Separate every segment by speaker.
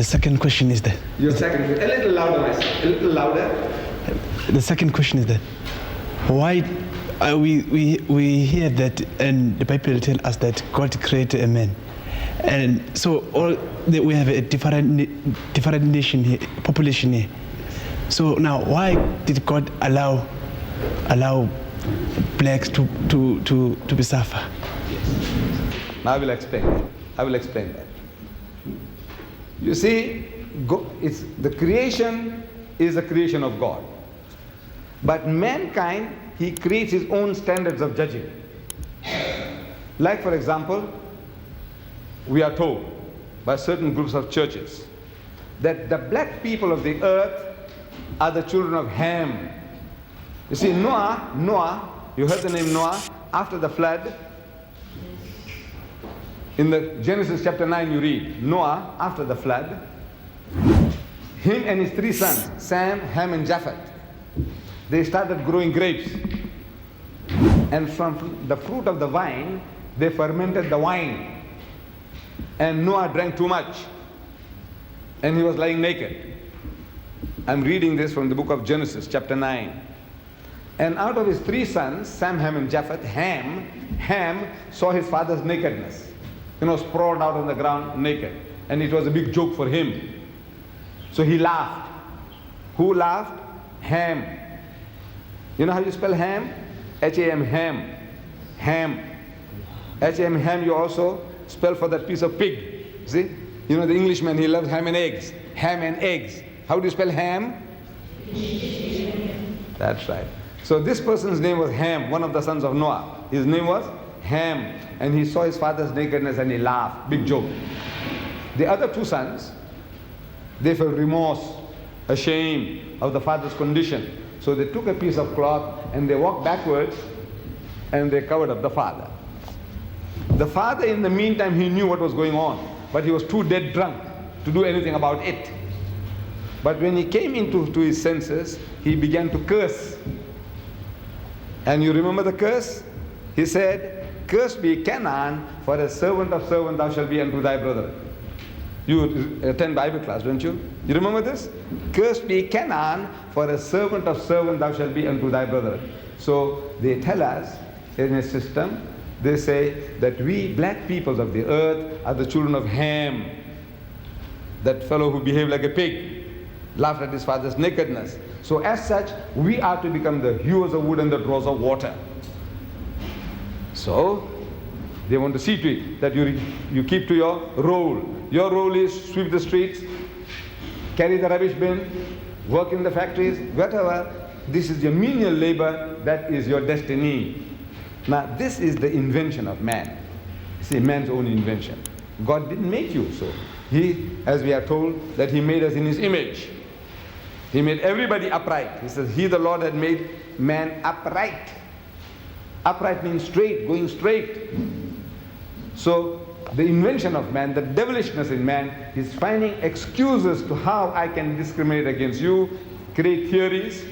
Speaker 1: The second question is that.
Speaker 2: Your second question. A little louder, my son. A little louder.
Speaker 1: The second question is that why we hear that, and the Bible tells us that God created a man, and so we have a different nation here, population here. So now, why did God allow blacks to be suffer?
Speaker 2: Now I will explain that. You see, the creation is a creation of God. But mankind, he creates his own standards of judging. Like, for example, we are told by certain groups of churches that the black people of the earth are the children of Ham. You see, Noah, you heard the name Noah, after the flood. In the Genesis chapter 9 you read, Noah, after the flood, him and his 3 sons, Sam, Ham and Japheth, they started growing grapes. And from the fruit of the vine, they fermented the wine. And Noah drank too much. And he was lying naked. I'm reading this from the book of Genesis, chapter 9. And out of his 3 sons, Sam, Ham and Japheth, Ham saw his father's nakedness. Sprawled out on the ground naked. And it was a big joke for him. So he laughed. Who laughed? Ham. You know how you spell Ham? H-A-M, Ham. Ham. H-A-M, Ham, you also spell for that piece of pig. See? The Englishman, he loves ham and eggs. Ham and eggs. How do you spell ham? That's right. So this person's name was Ham, one of the sons of Noah. His name was Ham. And he saw his father's nakedness and he laughed. Big joke. The other 2 sons, they felt remorse, ashamed of the father's condition. So they took a piece of cloth and they walked backwards and they covered up the father. The father, in the meantime, he knew what was going on, but he was too dead drunk to do anything about it. But when he came into his senses, he began to curse. And you remember the curse? He said, "Cursed be Canaan, for a servant of servant thou shalt be unto thy brother." You attend Bible class, don't you? You remember this? "Cursed be Canaan, for a servant of servant thou shalt be unto thy brother." So they tell us in a system, they say that we black peoples of the earth are the children of Ham. That fellow who behaved like a pig, laughed at his father's nakedness. So as such, we are to become the hewers of wood and the drawers of water. So they want to see to it that you keep to your role. Your role is sweep the streets, carry the rubbish bin, work in the factories, whatever. This is your menial labor, that is your destiny. Now this is the invention of man. See, man's own invention. God didn't make you so. He, as we are told, that he made us in his image. He made everybody upright. He says, "He, the Lord, had made man upright." Upright means straight, going straight. So the invention of man, the devilishness in man, is finding excuses to how I can discriminate against you, create theories,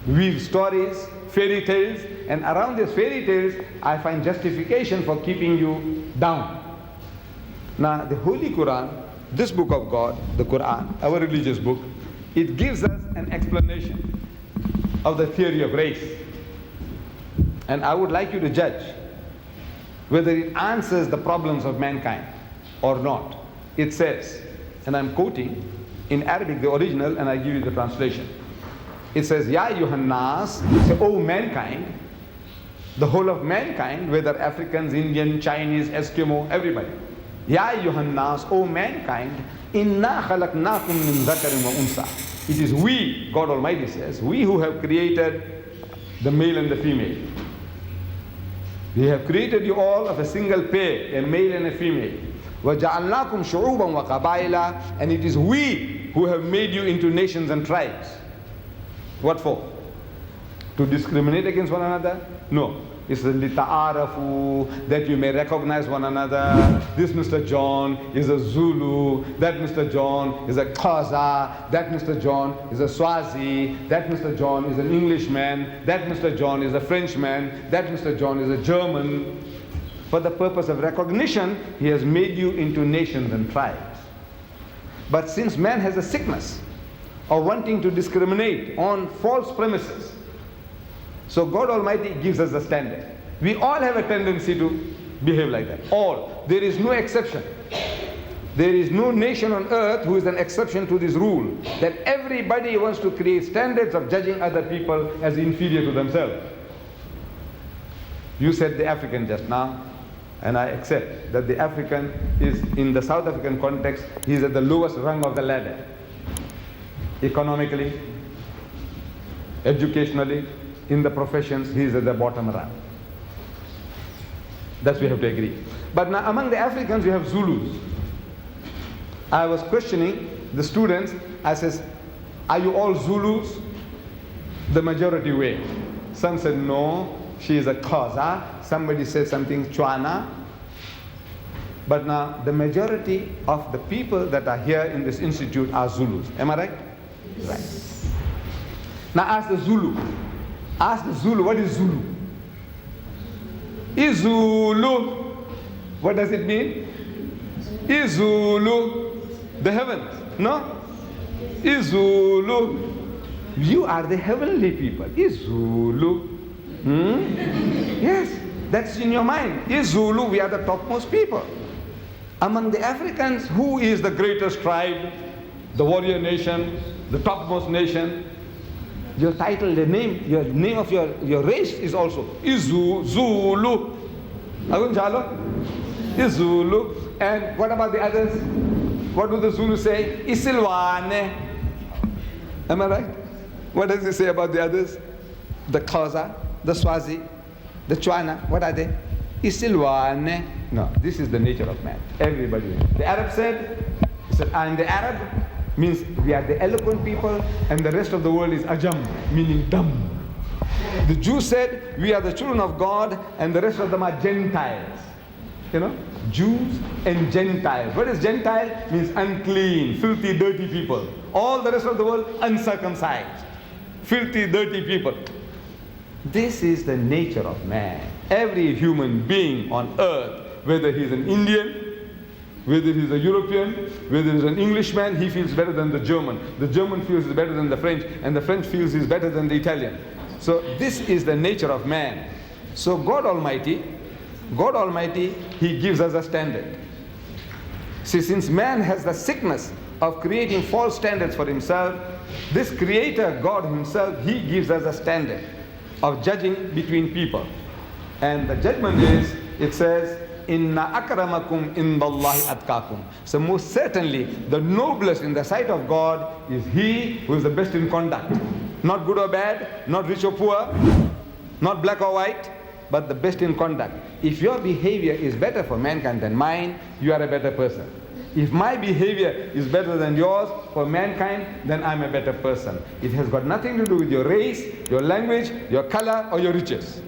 Speaker 2: weave stories, fairy tales, and around these fairy tales I find justification for keeping you down. Now the Holy Quran, this book of God, the Quran, our religious book, it gives us an explanation of the theory of race. And I would like you to judge whether it answers the problems of mankind or not. It says, and I'm quoting in Arabic the original, and I give you the translation. It says, "Ya ayyuhan nas," say, "O mankind," the whole of mankind, whether Africans, Indian, Chinese, Eskimo, everybody. "Ya ayyuhan nas, O mankind, inna khalaqnakum min dhakarin wa unsa." It is we, God Almighty says, we who have created the male and the female. We have created you all of a single pair, a male and a female. وَجَعَلْنَاكُمْ شُعُوبًا وَقَبَائِلًا. And it is we who have made you into nations and tribes. What for? To discriminate against one another? No. It's لِتَعَارَفُوا, that you may recognize one another. This Mr. John is a Zulu, that Mr. John is a Xhosa, that Mr. John is a Swazi, that Mr. John is an Englishman, that Mr. John is a Frenchman, that Mr. John is a German. For the purpose of recognition, he has made you into nations and tribes. But since man has a sickness of wanting to discriminate on false premises, so God Almighty gives us the standard. We all have a tendency to behave like that. All. There is no exception. There is no nation on earth who is an exception to this rule, that everybody wants to create standards of judging other people as inferior to themselves. You said the African just now, and I accept that the African is, in the South African context, he is at the lowest rung of the ladder. Economically, educationally, in the professions, he is at the bottom rung. That we have to agree. But now among the Africans, you have Zulus. I was questioning the students. I says, are you all Zulus? The majority way. Some said no, she is a Xhosa. Somebody said something Chwana. But now the majority of the people that are here in this institute are Zulus. Am I right? Right. Now ask the Zulu. Ask the Zulu, what is Zulu? Izulu. What does it mean? Izulu. The heavens. No? Izulu. You are the heavenly people. Izulu. Yes, that's in your mind. Izulu, we are the topmost people. Among the Africans, who is the greatest tribe, the warrior nation, the topmost nation? Your title, the name, your name of your race is also Zulu. Izulu. And what about the others? What do the Zulu say? Isilwane. Am I right? What does it say about the others? The Xhosa, the Swazi, the Chwana. What are they? Isilwane. No, this is the nature of man. Everybody. The Arab said, I'm the Arab, means we are the eloquent people, and the rest of the world is Ajam, meaning dumb. The Jew said, we are the children of God, and the rest of them are Gentiles. You know, Jews and Gentiles. What is Gentile? Means unclean, filthy, dirty people. All the rest of the world, uncircumcised, filthy, dirty people. This is the nature of man. Every human being on earth, whether he's an Indian, whether he's a European, whether he's an Englishman, he feels better than the German. The German feels better than the French, and the French feels he's better than the Italian. So this is the nature of man. So God Almighty, He gives us a standard. See, since man has the sickness of creating false standards for himself, this Creator, God Himself, He gives us a standard of judging between people. And the judgment is, it says, Inna akramakum indallahi atqakum. So most certainly, the noblest in the sight of God is he who is the best in conduct. Not good or bad, not rich or poor, not black or white, but the best in conduct. If your behavior is better for mankind than mine, you are a better person. If my behavior is better than yours for mankind, then I'm a better person. It has got nothing to do with your race, your language, your color, or your riches.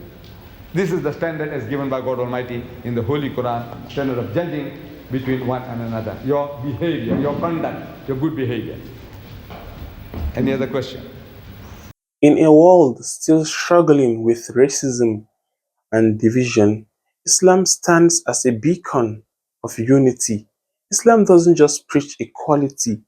Speaker 2: This is the standard as given by God Almighty in the Holy Qur'an, standard of judging between one and another. Your behavior, your conduct, your good behavior. Any other question?
Speaker 3: In a world still struggling with racism and division, Islam stands as a beacon of unity. Islam doesn't just preach equality,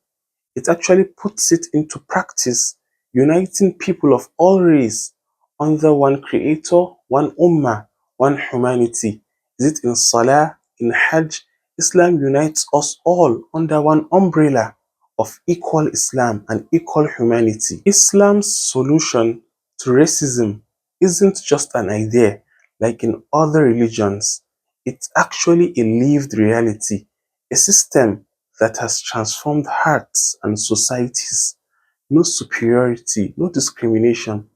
Speaker 3: it actually puts it into practice, uniting people of all race under one creator, one ummah, one humanity. Is it in Salah, in Hajj? Islam unites us all under one umbrella of equal Islam and equal humanity. Islam's solution to racism isn't just an idea like in other religions. It's actually a lived reality, a system that has transformed hearts and societies. No superiority, no discrimination,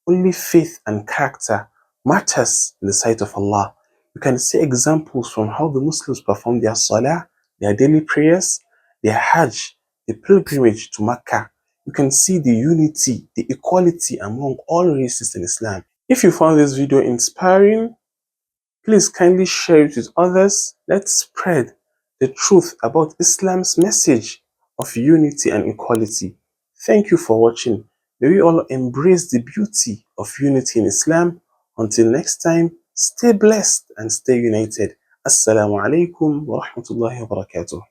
Speaker 3: only faith and character matters in the sight of Allah. You can see examples from how the Muslims perform their salah, their daily prayers, their hajj, the pilgrimage to Mecca. You can see the unity, the equality among all races in Islam. If you found this video inspiring, please kindly share it with others. Let's spread the truth about Islam's message of unity and equality. Thank you for watching. May we all embrace the beauty of unity in Islam. Until next time, stay blessed and stay united. Assalamu alaikum wa rahmatullahi wa barakatuh.